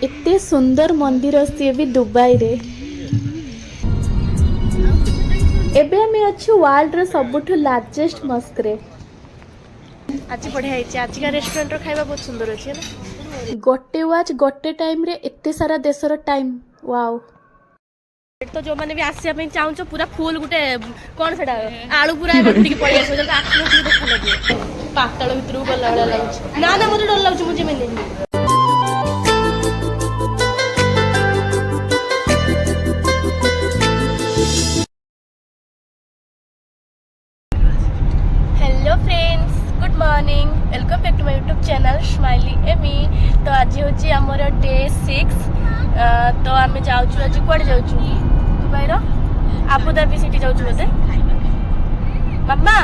एते सुंदर मंदिर सी भी दुबई रे। एबे हम अच्छु वर्ल्ड रो सबुठु लार्जेस्ट मस्क रे। आज बढ़िया है। आज का रेस्टोरेंट रो खाଇବା बहुत सुंदर अछि ना। गोटे वाच गोटे टाइम रे एते सारा देशर टाइम। वाओ। तो जो माने भी आसिया पे चाहू छ पूरा फुल गुटे कोन सेटा आलू पूरा रखि के पड़े आछो जका आखनो के देखा लागे पातळ भितरु गला वाला लागछ। ना ना मते डर लागछ मुझे में नहीं। Hello friends, good morning, welcome back to my YouTube channel Smiley Amy. तो आज होची हमर डे 6। तो आम जाऊँ आज कड़े जाऊँ दुबई आबुधाबी सिटी जाऊँ बोधे। मामा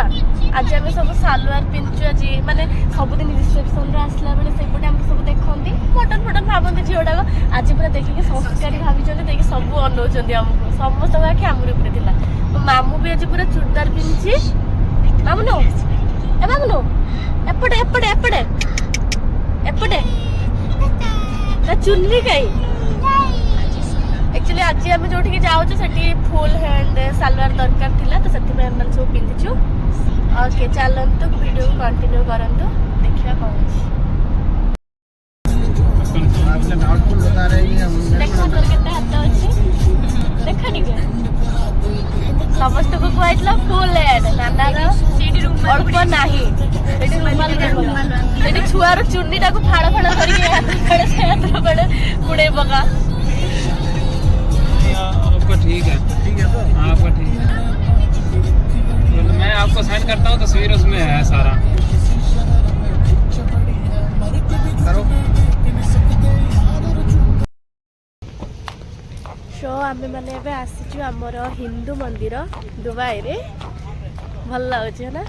आज आम सब सालवार पिंधु आज माने सबुदिन रिसेप्शन आसला बेले सेपटे आम सब देखते मटन फटन भावती झील गुड़ाक आज पूरा देखिए संस्कारी भाई सब अनौंट आमको समस्त आखि आमर उपरे थिला। मो मामू भी आज पूरा चूड़दार पिंधि। मामुनो ए मामुनो एपटे एपटे एपटे एपटे चुनरी कहीं एक्चुअली आज आम जो जाऊँ से फुल हैंड सालवार दरकार थिला तो से मैंने सब पिंधिचु। ओके चलतु वीडियो को कंटिन्यू करंतु देखिया कौन देखा तोर केते हाथ अछि देखा टिके समस्त को कहैतला फुल हैंड नाना सीडी रूम अल्प नाही एटी रुमाल एटी छुआर चुन्नीटा को फाड़ फाड़ करके हाथ फाड़ से हाथ फाड़ पुड़े बगा। आपका ठीक है तो आपका ठीक है तो मैं आपको सेंड करता हूँ तस्वीर उसमें है सारा करो। सो आमे माने एबे आसीचु हमर हिंदू मंदिर दुबई रे। भल लागछ है ना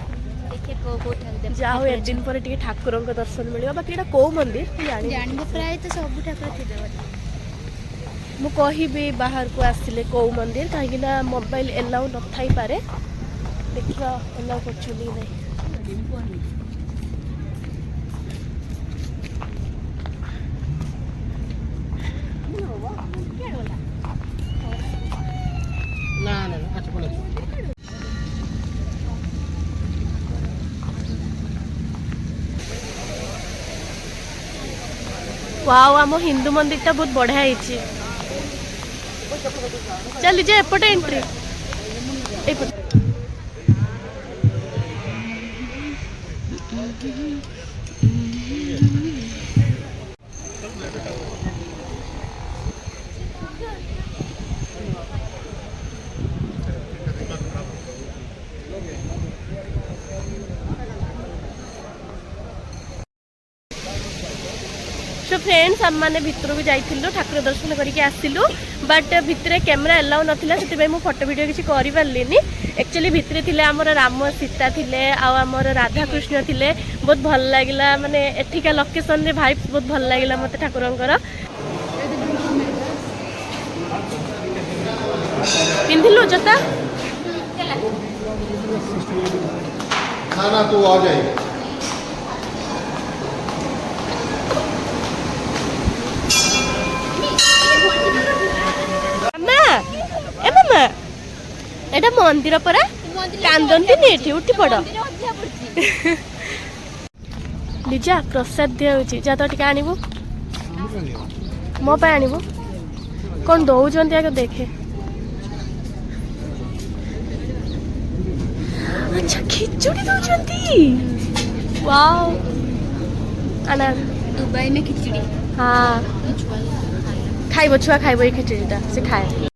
देखिए को जाओ एक दिन पर टिके ठाकुरन को दर्शन मिलियो। बाकी एटा को मंदिर जानबो प्राय तो सब ठाकुर थिबे। मु कहिबी बाहर को आसिले कौ मंदिर कहीं मोबाइल एलाउ न थाई पारे देखिया एलाउ करछुनी नहीं। ना ना अच्छा बोलो। वाओ आम हिंदू मंदिर टा बहुत बढ़िया है। चल जे एपटे एंट्री एपटे सो फ्रेंड्स आम मैंने भितर भी जाइलु ठाकुर दर्शन करके आसिलु बट भितर कैमेरा एलाउ नाला से फोटो वीडियो किसी कर पार्ली। एक्चुअली भितर थिले आमर राम सीता थिले आमर राधा कृष्ण थिले बहुत भल लगिला माने एठिका लोकेशन रे भाइब्स बहुत भल लगिला मते ठाकुरंकर। पिंधिलु जता खाना तो आ जाए। एटा मंदिर परा कांदंती नहीं उठी पड़ लिजा प्रसाद दिया जा तो टिके आनिबु मो पे आनिबु कौन दौरान आगे देखे। अच्छा खिचुड़ी दौरान वाओ आना दुबई में खिचड़ी। हाँ खाइब छुआ खाइब ये खिचड़ीटा से खाए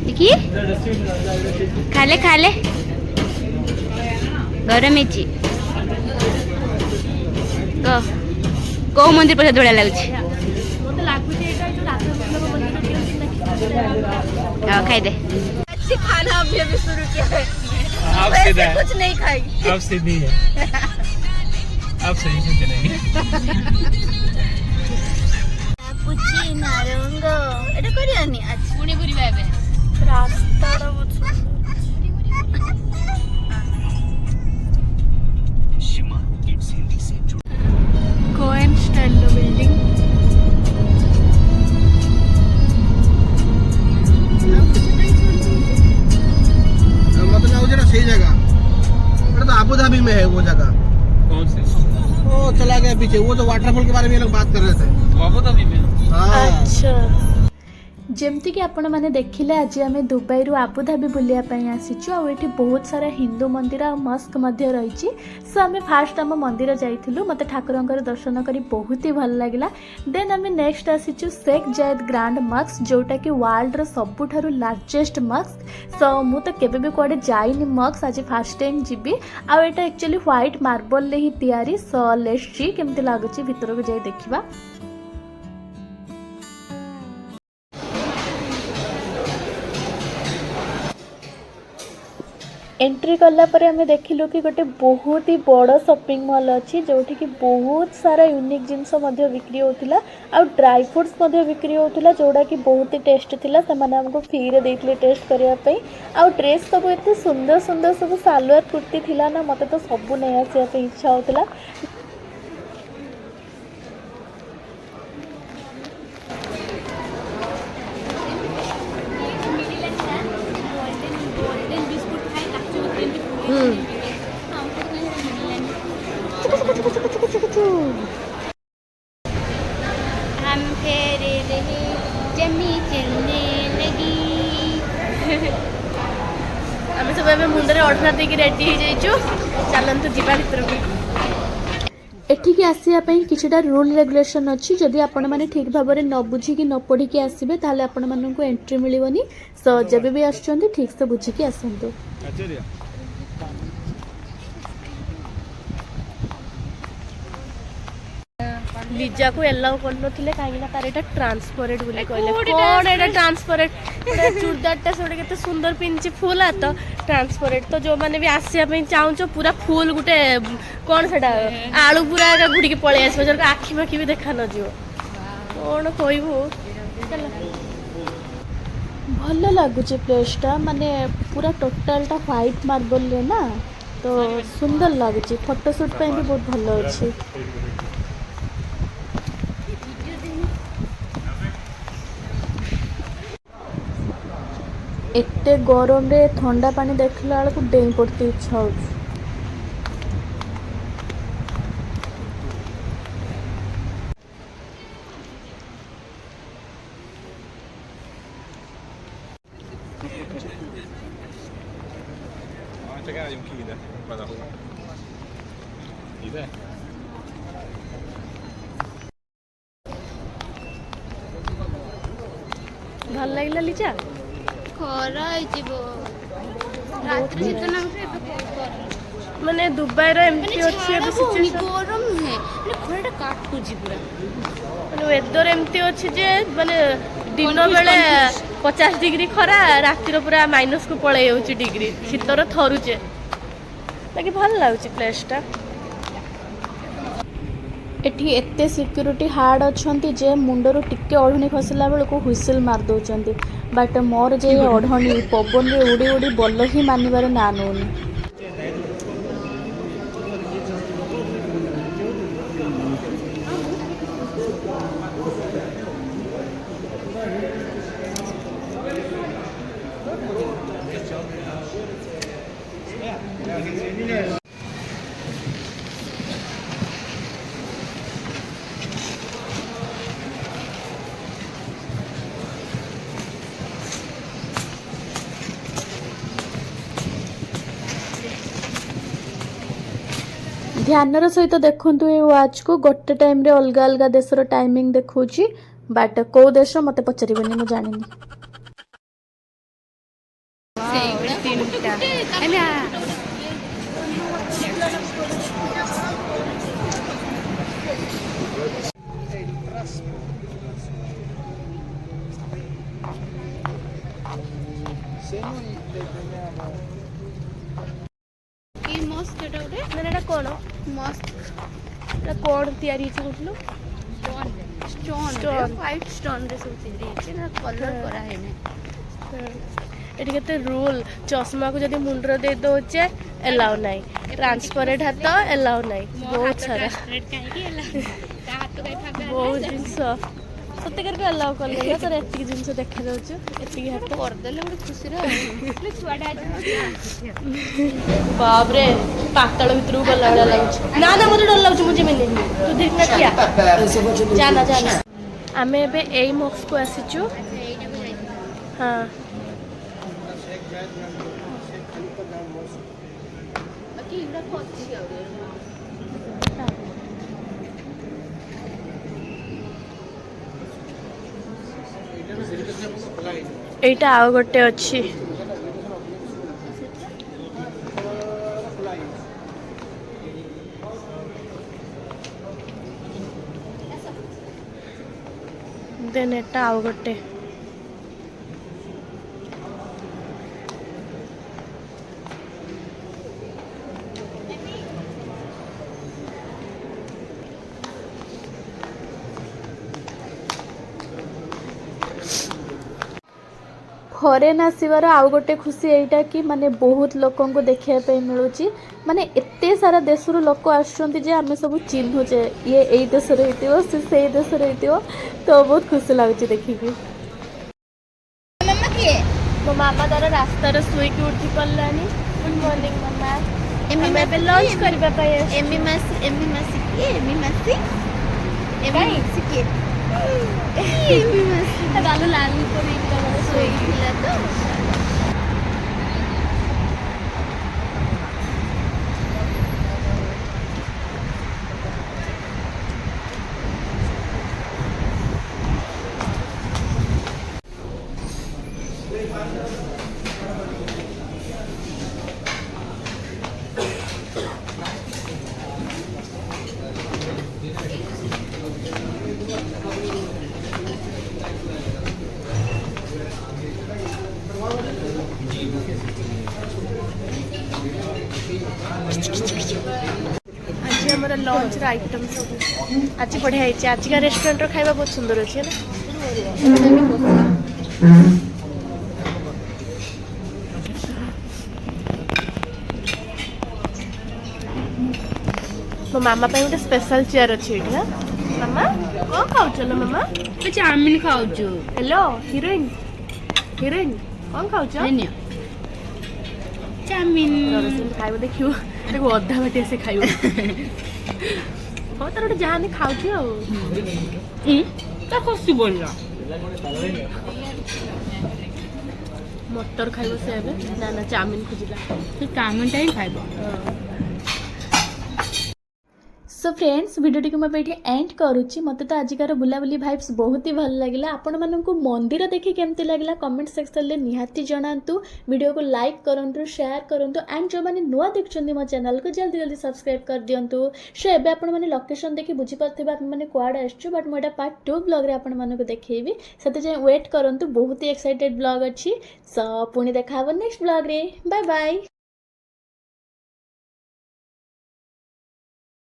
देखिए खाले गरम है को मंदिर पर बढ़िया लगुच खाई दे। अच्छी खाना अभी अभी शुरू किया है आप वैसे कुछ नहीं खाई आप सीधी है आप सही से चलेंगे। पुची नारंग एटा करियानी आज पुणे पुरी बाबे रास्ता बहुत पीछे, वो जो वाटरफॉल के बारे में ये लोग बात कर रहे थे। बहुत अभी में हाँ अच्छा ଯେମିତିକି ଆପଣମାନେ ଦେଖିଲେ ଆଜି ଆମେ ଦୁବାଇରୁ ଆବୁଧାବି ବୁଲିବା ପାଇଁ ଆସିଛୁ ଆଉ ଏଠି ବହୁତ ସାରା ହିନ୍ଦୁ ମନ୍ଦିର ଆଉ ମସ୍କ ମଧ୍ୟ ରହିଛି। ସୋ ଆମେ ଫାର୍ଷ୍ଟ ଆମ ମନ୍ଦିର ଯାଇଥିଲୁ, ମୋତେ ଠାକୁରଙ୍କର ଦର୍ଶନ କରି ବହୁତ ହି ଭଲ ଲାଗିଲା। ଦେନ୍ ଆମେ ନେକ୍ସଟ ଆସିଛୁ ଶେଖ୍ ଜାୟେଦ ଗ୍ରାଣ୍ଡ ମସ୍କ, ଯେଉଁଟାକି ୱାର୍ଲଡର ସବୁଠାରୁ ଲାର୍ଜେଷ୍ଟ ମସ୍କ। ସୋ ମୁଁ ତ କେବେ ବି କୁଆଡ଼େ ଯାଇନି ମସ୍କ, ଆଜି ଫାର୍ଷ୍ଟ ଟାଇମ୍ ଯିବି। ଆଉ ଏଇଟା ଆକ୍ଚୁଆଲି ହ୍ୱାଇଟ୍ ମାର୍ବଲରେ ହିଁ ତିଆରି। ସୋ ଲେଟ୍ସ ସି କେମିତି ଲାଗୁଛି, ଭିତରକୁ ଯାଇ ଦେଖିବା। एंट्री कला पर आम देखिलु कि गोटे बहुत ही बड़ शॉपिंग मॉल अच्छी जोठी कि बहुत सारा यूनिक जिनस बिक्री होता आउ ड्राई फ्रूट्स बिक्री होता जोड़ा कि बहुत ही टेस्ट थिला। सेमाने हमको फ्री रे देइथिले टेस्ट करिया पे। आउ ड्रेस सब एते सुंदर सुंदर सब सालवार कुर्ती थिला ना, मते तो सब नहीं आसिया पे इच्छा होता। हम फेरे रहे जमी चलने लगी। आम सब एबे मुंडरे ओढ़ना देकी रेडी हो जाइछु, चलंतु जीवा भितरକୁ। एठिकी आसिया पई किछिटा रूल रेगुलेशन अच्छी। जदि आपण माने ठीक भाव में न बुझिकी न पढ़िकी आसबे ताले आपण माननकु एंट्री मिलिवनी। सो जबे भी आछंती ठीक से बुझिकी आसंतु। लिजा को एलाउ करनथिले काहे ना तार एटा ट्रांसपेरेंट बोली कहले। कोन एटा ट्रांसपेरेंट एटा चूड़दारटा सोडे केते सुंदर पिनछि फुल आ तो ट्रांसपेरेंट। तो जो माने भी आसिया पे चाहूचो पूरा फुल गुटे कोन सेटा आलू पूरा गुडी के पळे आसबो, जर आखी माखी भी देखा न जिवो। कोन कहबो चल भल लगुच प्लेसटा, माने पूरा टोटालटा व्हाइट मार्बल रे ना, तो सुंदर लगुच। फोटोशूट पे भी बहुत भल अच्छी। एते गरम रे ठंडा पानी देखला बेलू डेई पड़ती इच्छा हो। ভাল লাগিলা লিजा? खरा आइजिबो रात्रि जितना माने दुबई रो एमती अछि एबे सिचुएशन गरम है माने खराटा काटू जी पूरा। माने वेदर एमती अछि जे माने दिन बेले 50 डिग्री खरा, रातिर पूरा माइनस को पळे जाउची डिग्री, शीतर थरुचे। बाकी भल लागुची प्लेसटा। एठी एते सिक्योरिटी हार्ड अच्छंती जे मुंडरो टिके ओढ़णी खसला बेलू हुइसिल मार दउचंती। बट मोर जे ओढ़णी पवन रे उड़ी उड़ी बल ही मानिबार ना नउनी। ध्यानर सहित देखंतु ए वाच को गोटे टाइम रे अलग अलग देशर टाइमिंग देखौची। बट को देश मते पचारिबेनी, मु जानिनी। की मस्त एटा उठे माने एटा कोन मस्त एटा कोन तयारी छि बुझलो? स्टोन व्हाइट स्टोन रे सब चीज रे ना कलर करा है ने। एटी केते रूल, चश्मा को जदी मुंडरो दे दोचे एलाउ नाही, ट्रांसपेरेंट हाथ एलाउ नाही, बहुत सारा रेड काहे की एला ता हाथ तो काई फाबे बहुत जिंस ସତ୍ୟକାର ବି ଆଲାଉ କଲେ ନା ତୋର ଏତିକି ଜିନିଷ ଦେଖାଯାଉଛି ଏତିକି ହାତ କରିଦେଲେ ଗୋଟେ ଖୁସିର ଛୁଆଟା ବାପରେ ପାତାଳ ଭିତରକୁ ଗଲା ଭଳିଆ ଲାଗୁଛି ନା ନା ମୋତେ ଡର ଲାଗୁଛି ମୁଁ ଯିବିନି ତୁ ଧୀରେ ଠିଆ ଜାନା ଜାନା ଆମେ ଏବେ ଏଇ ମକ୍ସକୁ ଆସିଛୁ ହଁ ଏଇଟା ଆଉ ଗୋଟେ ଅଛି ଦେନ୍ ଏଟା ଆଉ ଗୋଟେ ଫରେନ୍ ଆସିବାର ଆଉ ଗୋଟେ ଖୁସି ଏଇଟା କି ମାନେ ବହୁତ ଲୋକଙ୍କୁ ଦେଖିବା ପାଇଁ ମିଳୁଛି ମାନେ ଏତେ ସାରା ଦେଶରୁ ଲୋକ ଆସୁଛନ୍ତି ଯେ ଆମେ ସବୁ ଚିହ୍ନୁଛେ ଇଏ ଏଇ ଦେଶରେ ହେଇଥିବ ସେ ସେଇ ଦେଶରେ ହେଇଥିବ ତ ବହୁତ ଖୁସି ଲାଗୁଛି ଦେଖିକି ମାମା କିଏ ମୋ ମାମା ତାର ରାସ୍ତାରେ ଶୋଇକି ଉଠି ପଡ଼ିଲାଣି ଗୁଡ୍ ମର୍ଣ୍ଣିଂ ମାମା ଆମେ ଏବେ ଲଞ୍ଚ କରିବା ପାଇଁ ଆସିଛୁ ଏମି ମାସି କିଏ ଏମି ମାସି କିଏ ଏମି ମାସି ଗାଲୁ ଲାଲି କରି ଶୋଇଥିଲା ତ आज हमारा लंच ର आइटम सब आज बढ़िया है आज का रेस्टोरेंट रो खाଇବା बहुत सुंदर अछि ना ମୋ ମାମା ପାଇଁ ଗୋଟେ ସ୍ପେଶାଲ ଚେୟାର ଅଛି ଏଠି ନା ମାମା କଣ ଖାଉଛ ଲୋ ମାମା ତୁ ଚାଉମିନ ଖାଉଛୁ हेलो हिरोइन हिरोइन कौन खाउछ ଚାଉମିନ ଖାଇବ ଦେଖିବୁ ତାକୁ ଅଧା ବାଟି ଆସେ ଖାଇବ ହଁ ତାର ଗୋଟେ ଯାହା ହେଲେ ଖାଉଛି ଆଉ ତା ଖୁସି ବୋଲିଲା ମଟର ଖାଇବ ସେ ଏବେ ନା ନା ଚାଉମିନ ଖୋଜିଲା ସେ ଚାଉମିନଟା ହିଁ ଖାଇବ सो फ्रेंड्स वीडियो टी मुझे ये एंड करुच्ची मत तो आजिकार बुलाबुली भाइब्स बहुत ही भल लगे आपण मानू मंदिर देखी केमती लगे कमेंट सेक्शन में निहाती जनातु वीडियो को लाइक करूँ शेयर करूँ एंड जो मैंने नुआ देखुं मो चैनल को जल्दी जल्दी सब्सक्राइब कर दिंतु सो एवं आपने लोकेशन देखी बुझीपारे मैंने कुआड़े आसु बट मुझे पार्ट 2 ब्लॉग रे आपण मानक देखी से वेट करूँ बहुत ही एक्साइटेड ब्लॉग अच्छी सो पुणी देखा नेक्स्ट ब्लॉग रे बाय बाय।